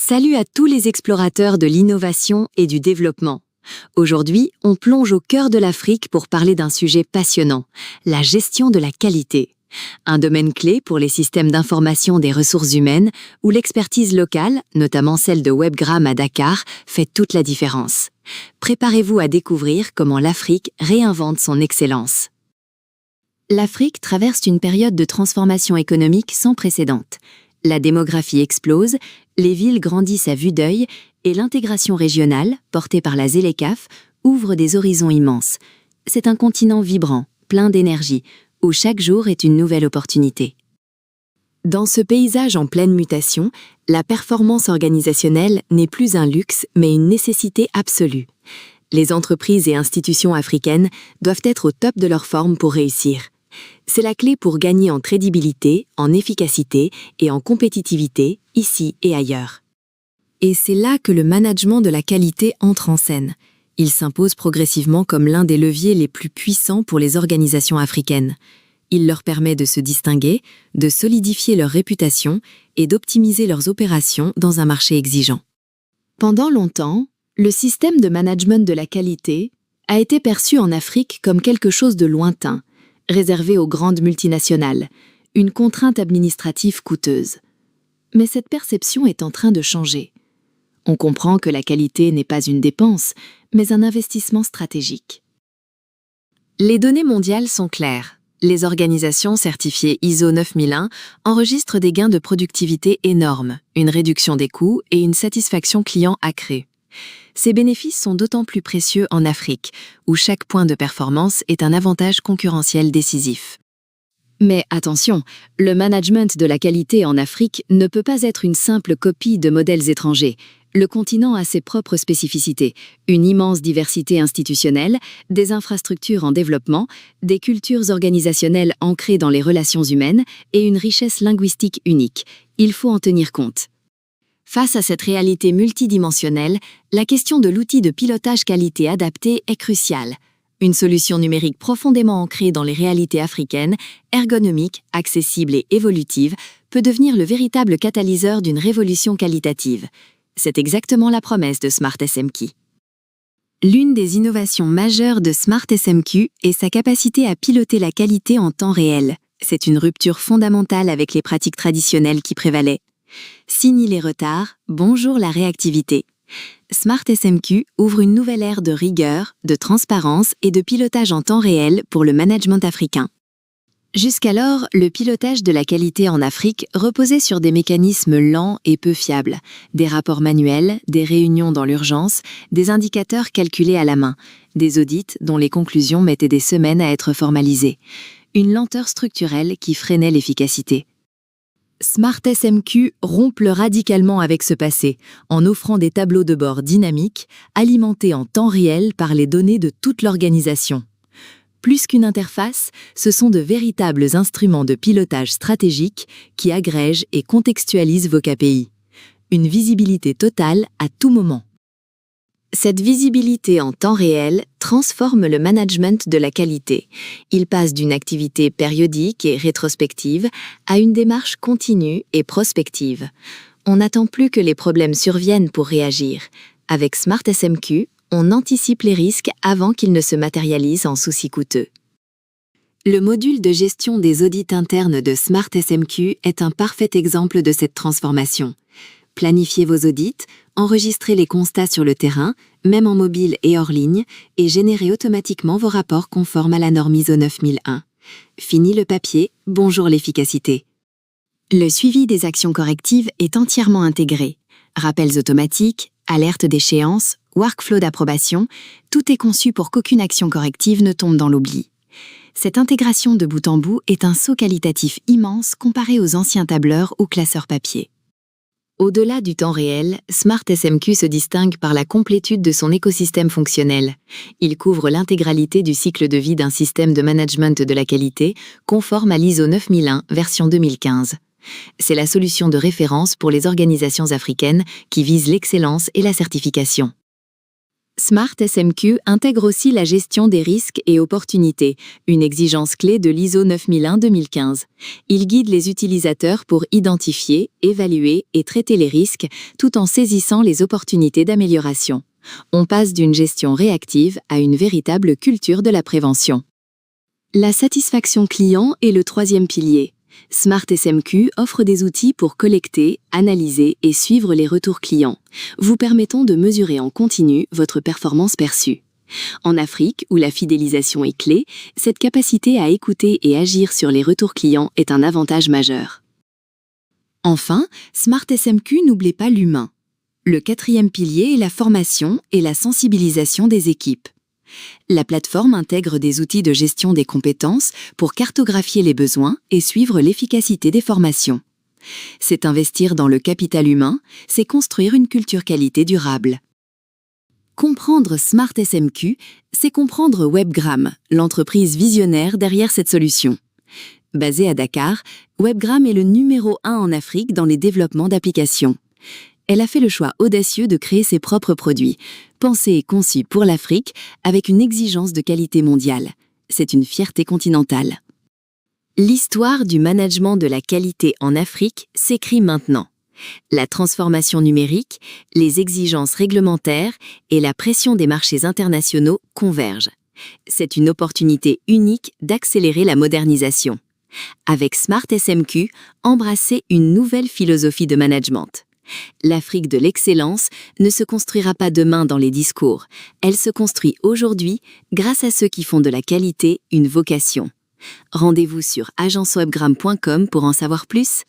Salut à tous les explorateurs de l'innovation et du développement. Aujourd'hui, on plonge au cœur de l'Afrique pour parler d'un sujet passionnant, la gestion de la qualité. Un domaine clé pour les systèmes d'information des ressources humaines où l'expertise locale, notamment celle de Webgram à Dakar, fait toute la différence. Préparez-vous à découvrir comment l'Afrique réinvente son excellence. L'Afrique traverse une période de transformation économique sans précédent. La démographie explose, les villes grandissent à vue d'œil et l'intégration régionale, portée par la ZLECAf, ouvre des horizons immenses. C'est un continent vibrant, plein d'énergie, où chaque jour est une nouvelle opportunité. Dans ce paysage en pleine mutation, la performance organisationnelle n'est plus un luxe, mais une nécessité absolue. Les entreprises et institutions africaines doivent être au top de leur forme pour réussir. C'est la clé pour gagner en crédibilité, en efficacité et en compétitivité, ici et ailleurs. Et c'est là que le management de la qualité entre en scène. Il s'impose progressivement comme l'un des leviers les plus puissants pour les organisations africaines. Il leur permet de se distinguer, de solidifier leur réputation et d'optimiser leurs opérations dans un marché exigeant. Pendant longtemps, le système de management de la qualité a été perçu en Afrique comme quelque chose de lointain, réservé aux grandes multinationales, une contrainte administrative coûteuse. Mais cette perception est en train de changer. On comprend que la qualité n'est pas une dépense, mais un investissement stratégique. Les données mondiales sont claires. Les organisations certifiées ISO 9001 enregistrent des gains de productivité énormes, une réduction des coûts et une satisfaction client accrue. Ces bénéfices sont d'autant plus précieux en Afrique, où chaque point de performance est un avantage concurrentiel décisif. Mais attention, le management de la qualité en Afrique ne peut pas être une simple copie de modèles étrangers. Le continent a ses propres spécificités, une immense diversité institutionnelle, des infrastructures en développement, des cultures organisationnelles ancrées dans les relations humaines et une richesse linguistique unique. Il faut en tenir compte. Face à cette réalité multidimensionnelle, la question de l'outil de pilotage qualité adapté est cruciale. Une solution numérique profondément ancrée dans les réalités africaines, ergonomique, accessible et évolutive, peut devenir le véritable catalyseur d'une révolution qualitative. C'est exactement la promesse de SmartSMQ. L'une des innovations majeures de SmartSMQ est sa capacité à piloter la qualité en temps réel. C'est une rupture fondamentale avec les pratiques traditionnelles qui prévalaient. Fini les retards, bonjour la réactivité. SmartSMQ ouvre une nouvelle ère de rigueur, de transparence et de pilotage en temps réel pour le management africain. Jusqu'alors, le pilotage de la qualité en Afrique reposait sur des mécanismes lents et peu fiables, des rapports manuels, des réunions dans l'urgence, des indicateurs calculés à la main, des audits dont les conclusions mettaient des semaines à être formalisées. Une lenteur structurelle qui freinait l'efficacité. SmartSMQ rompt radicalement avec ce passé, en offrant des tableaux de bord dynamiques, alimentés en temps réel par les données de toute l'organisation. Plus qu'une interface, ce sont de véritables instruments de pilotage stratégique qui agrègent et contextualisent vos KPI. Une visibilité totale à tout moment. Cette visibilité en temps réel transforme le management de la qualité. Il passe d'une activité périodique et rétrospective à une démarche continue et prospective. On n'attend plus que les problèmes surviennent pour réagir. Avec SmartSMQ, on anticipe les risques avant qu'ils ne se matérialisent en soucis coûteux. Le module de gestion des audits internes de SmartSMQ est un parfait exemple de cette transformation. Planifiez vos audits, enregistrez les constats sur le terrain, même en mobile et hors ligne, et générez automatiquement vos rapports conformes à la norme ISO 9001. Fini le papier, bonjour l'efficacité. Le suivi des actions correctives est entièrement intégré. Rappels automatiques, alertes d'échéance, workflow d'approbation, tout est conçu pour qu'aucune action corrective ne tombe dans l'oubli. Cette intégration de bout en bout est un saut qualitatif immense comparé aux anciens tableurs ou classeurs papier. Au-delà du temps réel, SmartSMQ se distingue par la complétude de son écosystème fonctionnel. Il couvre l'intégralité du cycle de vie d'un système de management de la qualité conforme à l'ISO 9001 version 2015. C'est la solution de référence pour les organisations africaines qui visent l'excellence et la certification. Smart SMQ intègre aussi la gestion des risques et opportunités, une exigence clé de l'ISO 9001-2015. Il guide les utilisateurs pour identifier, évaluer et traiter les risques tout en saisissant les opportunités d'amélioration. On passe d'une gestion réactive à une véritable culture de la prévention. La satisfaction client est le troisième pilier. Smart SMQ offre des outils pour collecter, analyser et suivre les retours clients, vous permettant de mesurer en continu votre performance perçue. En Afrique, où la fidélisation est clé, cette capacité à écouter et agir sur les retours clients est un avantage majeur. Enfin, Smart SMQ n'oublie pas l'humain. Le quatrième pilier est la formation et la sensibilisation des équipes. La plateforme intègre des outils de gestion des compétences pour cartographier les besoins et suivre l'efficacité des formations. C'est investir dans le capital humain, c'est construire une culture qualité durable. Comprendre Smart SMQ, c'est comprendre Webgram, l'entreprise visionnaire derrière cette solution. Basée à Dakar, Webgram est le numéro 1 en Afrique dans les développements d'applications. Elle a fait le choix audacieux de créer ses propres produits, pensés et conçus pour l'Afrique avec une exigence de qualité mondiale. C'est une fierté continentale. L'histoire du management de la qualité en Afrique s'écrit maintenant. La transformation numérique, les exigences réglementaires et la pression des marchés internationaux convergent. C'est une opportunité unique d'accélérer la modernisation. Avec Smart SMQ, embrassez une nouvelle philosophie de management. L'Afrique de l'excellence ne se construira pas demain dans les discours, elle se construit aujourd'hui grâce à ceux qui font de la qualité une vocation. Rendez-vous sur agencewebgram.com pour en savoir plus.